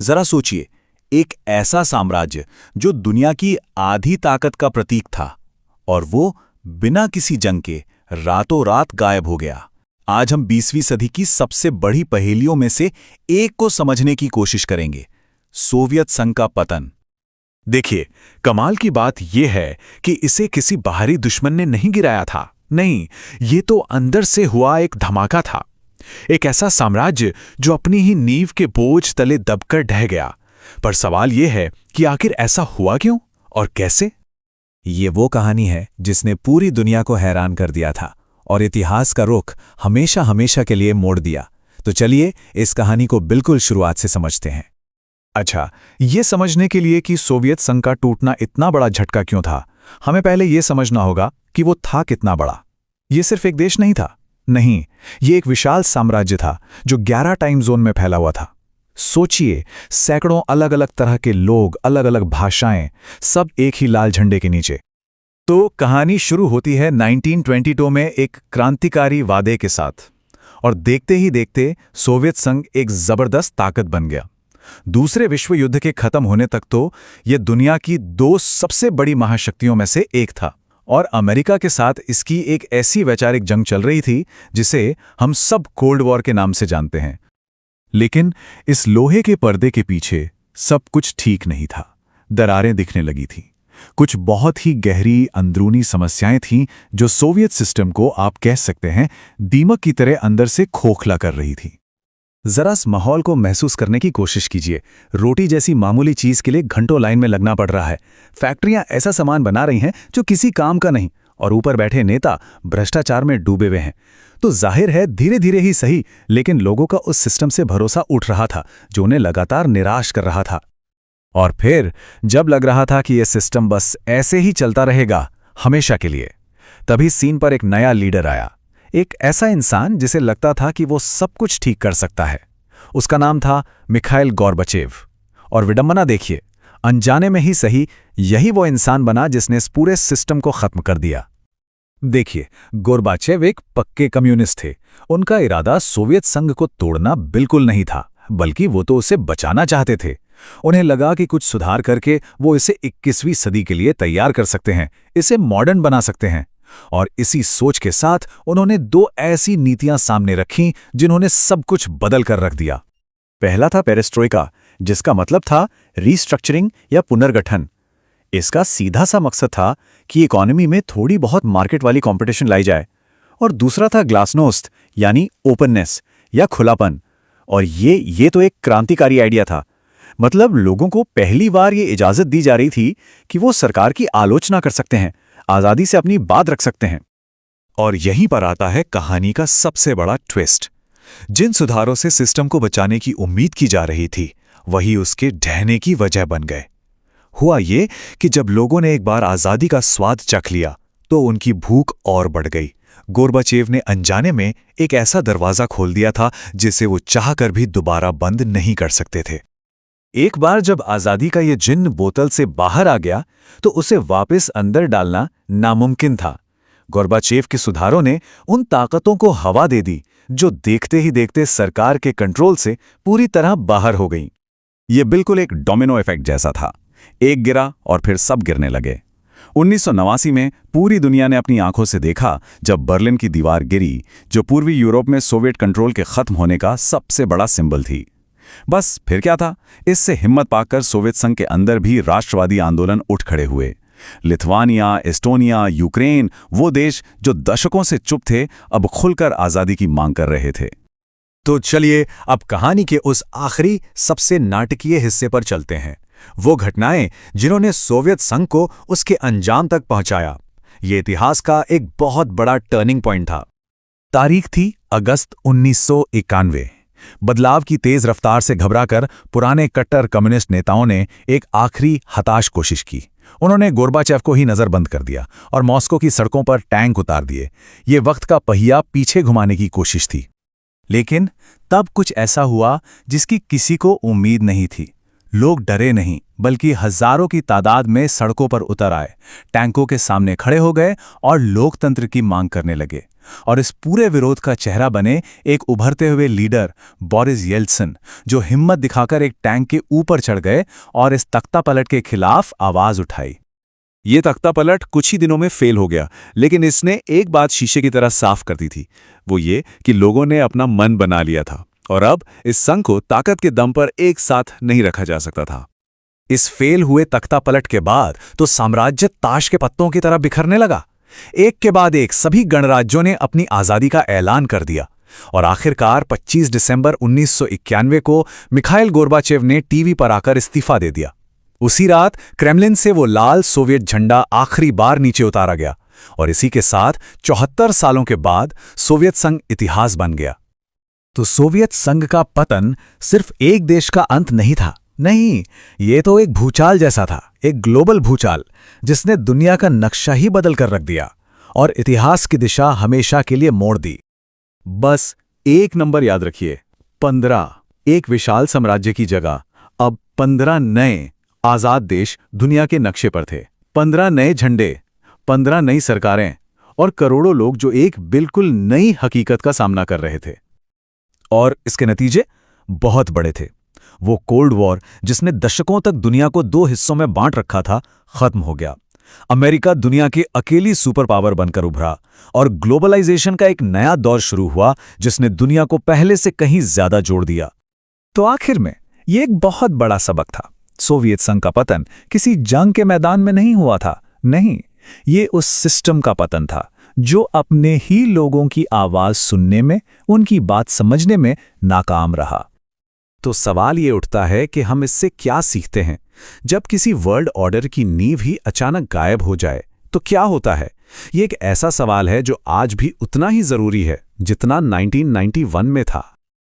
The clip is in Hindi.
जरा सोचिए, एक ऐसा साम्राज्य जो दुनिया की आधी ताकत का प्रतीक था, और वो बिना किसी जंग के रातों रात गायब हो गया। आज हम 20वीं सदी की सबसे बड़ी पहेलियों में से एक को समझने की कोशिश करेंगे, सोवियत संघ का पतन। देखिए, कमाल की बात यह है कि इसे किसी बाहरी दुश्मन ने नहीं गिराया था। नहीं, ये तो अंदर से हुआ एक धमाका था। एक ऐसा साम्राज्य जो अपनी ही नींव के बोझ तले दबकर ढह गया। पर सवाल यह है कि आखिर ऐसा हुआ क्यों और कैसे? ये वो कहानी है जिसने पूरी दुनिया को हैरान कर दिया था और इतिहास का रुख हमेशा हमेशा के लिए मोड़ दिया। तो चलिए इस कहानी को बिल्कुल शुरुआत से समझते हैं। अच्छा, ये समझने के लिए कि सोवियत संघ का टूटना इतना बड़ा झटका क्यों था, हमें पहले ये समझना होगा कि वो था कितना बड़ा। ये सिर्फ एक देश नहीं था, नहीं, ये एक विशाल साम्राज्य था जो 11 टाइम जोन में फैला हुआ था। सोचिए, सैकड़ों अलग अलग तरह के लोग, अलग अलग भाषाएं, सब एक ही लाल झंडे के नीचे। तो कहानी शुरू होती है 1922 में एक क्रांतिकारी वादे के साथ, और देखते ही देखते सोवियत संघ एक जबरदस्त ताकत बन गया। दूसरे विश्व युद्ध के खत्म होने तक तो यह दुनिया की 2 सबसे बड़ी महाशक्तियों में से एक था, और अमेरिका के साथ इसकी एक ऐसी वैचारिक जंग चल रही थी जिसे हम सब कोल्ड वॉर के नाम से जानते हैं। लेकिन इस लोहे के पर्दे के पीछे सब कुछ ठीक नहीं था। दरारें दिखने लगी थीं। कुछ बहुत ही गहरी अंदरूनी समस्याएं थीं जो सोवियत सिस्टम को आप कह सकते हैं दीमक की तरह अंदर से खोखला कर रही थी। जरा इस माहौल को महसूस करने की कोशिश कीजिए। रोटी जैसी मामूली चीज के लिए घंटों लाइन में लगना पड़ रहा है। फैक्ट्रियां ऐसा सामान बना रही हैं जो किसी काम का नहीं, और ऊपर बैठे नेता भ्रष्टाचार में डूबे हुए हैं। तो जाहिर है धीरे धीरे ही सही, लेकिन लोगों का उस सिस्टम से भरोसा उठ रहा था जो उन्हें लगातार निराश कर रहा था। और फिर जब लग रहा था कि यह सिस्टम बस ऐसे ही चलता रहेगा हमेशा के लिए, तभी सीन पर एक नया लीडर आया। एक ऐसा इंसान जिसे लगता था कि वो सब कुछ ठीक कर सकता है। उसका नाम था मिखाइल गोर्बाचेव। और विडंबना देखिए, अनजाने में ही सही, यही वो इंसान बना जिसने इस पूरे सिस्टम को खत्म कर दिया। देखिए, गोर्बाचेव एक पक्के कम्युनिस्ट थे। उनका इरादा सोवियत संघ को तोड़ना बिल्कुल नहीं था, बल्कि वो तो उसे बचाना चाहते थे। उन्हें लगा कि कुछ सुधार करके वो इसे 21वीं सदी के लिए तैयार कर सकते हैं, इसे मॉडर्न बना सकते हैं। और इसी सोच के साथ उन्होंने 2 ऐसी नीतियां सामने रखीं जिन्होंने सब कुछ बदल कर रख दिया। पहला था पेरेस्ट्रोइका, जिसका मतलब था रीस्ट्रक्चरिंग या पुनर्गठन। इसका सीधा सा मकसद था कि इकोनॉमी में थोड़ी बहुत मार्केट वाली कंपटीशन लाई जाए। और दूसरा था ग्लासनोस्ट, यानी ओपननेस या खुलापन। और ये तो एक क्रांतिकारी आइडिया था। मतलब लोगों को पहली बार ये इजाजत दी जा रही थी कि वो सरकार की आलोचना कर सकते हैं, आजादी से अपनी बात रख सकते हैं। और यहीं पर आता है कहानी का सबसे बड़ा ट्विस्ट। जिन सुधारों से सिस्टम को बचाने की उम्मीद की जा रही थी, वही उसके ढहने की वजह बन गए। हुआ ये कि जब लोगों ने एक बार आजादी का स्वाद चख लिया, तो उनकी भूख और बढ़ गई। गोर्बाचेव ने अनजाने में एक ऐसा दरवाजा खोल दिया था जिसे वो चाहकर भी दोबारा बंद नहीं कर सकते थे। एक बार जब आजादी का ये जिन्न बोतल से बाहर आ गया, तो उसे वापस अंदर डालना नामुमकिन था। गोर्बाचेव के सुधारों ने उन ताकतों को हवा दे दी जो देखते ही देखते सरकार के कंट्रोल से पूरी तरह बाहर हो गईं। ये बिल्कुल एक डोमिनो इफेक्ट जैसा था। एक गिरा और फिर सब गिरने लगे। 1989 में पूरी दुनिया ने अपनी आंखों से देखा जब बर्लिन की दीवार गिरी, जो पूर्वी यूरोप में सोवियत कंट्रोल के खत्म होने का सबसे बड़ा सिंबल थी। बस फिर क्या था, इससे हिम्मत पाकर सोवियत संघ के अंदर भी राष्ट्रवादी आंदोलन उठ खड़े हुए। लिथुआनिया, एस्टोनिया, यूक्रेन, वो देश जो दशकों से चुप थे, अब खुलकर आजादी की मांग कर रहे थे। तो चलिए अब कहानी के उस आखिरी सबसे नाटकीय हिस्से पर चलते हैं। वो घटनाएं जिन्होंने सोवियत संघ को उसके अंजाम तक पहुंचाया। ये इतिहास का एक बहुत बड़ा टर्निंग पॉइंट था। तारीख थी अगस्त 1991। बदलाव की तेज रफ्तार से घबराकर पुराने कट्टर कम्युनिस्ट नेताओं ने एक आखिरी हताश कोशिश की। उन्होंने गोर्बाचेव को ही नजरबंद कर दिया और मॉस्को की सड़कों पर टैंक उतार दिए। ये वक्त का पहिया पीछे घुमाने की कोशिश थी। लेकिन तब कुछ ऐसा हुआ जिसकी किसी को उम्मीद नहीं थी। लोग डरे नहीं, बल्कि हजारों की तादाद में सड़कों पर उतर आए, टैंकों के सामने खड़े हो गए और लोकतंत्र की मांग करने लगे। और इस पूरे विरोध का चेहरा बने एक उभरते हुए लीडर बोरिस येल्त्सिन, जो हिम्मत दिखाकर एक टैंक के ऊपर चढ़ गए और इस तख्तापलट के खिलाफ आवाज उठाई। ये तख्तापलट कुछ ही दिनों में फेल हो गया, लेकिन इसने एक बात शीशे की तरह साफ कर दी थी, वो ये कि लोगों ने अपना मन बना लिया था और अब इस संघ को ताकत के दम पर एक साथ नहीं रखा जा सकता था। इस फेल हुए तख्तापलट के बाद तो साम्राज्य ताश के पत्तों की तरह बिखरने लगा। एक के बाद एक सभी गणराज्यों ने अपनी आजादी का ऐलान कर दिया और आखिरकार 25 दिसंबर 1991 को मिखाइल गोर्बाचेव ने टीवी पर आकर इस्तीफा दे दिया। उसी रात क्रेमलिन से वो लाल सोवियत झंडा आखिरी बार नीचे उतारा गया और इसी के साथ 74 सालों के बाद सोवियत संघ इतिहास बन गया। तो सोवियत संघ का पतन सिर्फ एक देश का अंत नहीं था, नहीं, ये तो एक भूचाल जैसा था, एक ग्लोबल भूचाल जिसने दुनिया का नक्शा ही बदल कर रख दिया और इतिहास की दिशा हमेशा के लिए मोड़ दी। बस एक नंबर याद रखिए, 15। एक विशाल साम्राज्य की जगह अब 15 नए आजाद देश दुनिया के नक्शे पर थे। 15 नए झंडे, 15 नई सरकारें और करोड़ों लोग जो एक बिल्कुल नई हकीकत का सामना कर रहे थे। और इसके नतीजे बहुत बड़े थे। वो कोल्ड वॉर जिसने दशकों तक दुनिया को 2 हिस्सों में बांट रखा था, खत्म हो गया। अमेरिका दुनिया की अकेली सुपर पावर बनकर उभरा और ग्लोबलाइजेशन का एक नया दौर शुरू हुआ जिसने दुनिया को पहले से कहीं ज्यादा जोड़ दिया। तो आखिर में ये एक बहुत बड़ा सबक था। सोवियत संघ का पतन किसी जंग के मैदान में नहीं हुआ था, नहीं, ये उस सिस्टम का पतन था जो अपने ही लोगों की आवाज सुनने में, उनकी बात समझने में नाकाम रहा। तो सवाल ये उठता है कि हम इससे क्या सीखते हैं? जब किसी वर्ल्ड ऑर्डर की नींव ही अचानक गायब हो जाए तो क्या होता है? ये एक ऐसा सवाल है जो आज भी उतना ही जरूरी है जितना 1991 में था।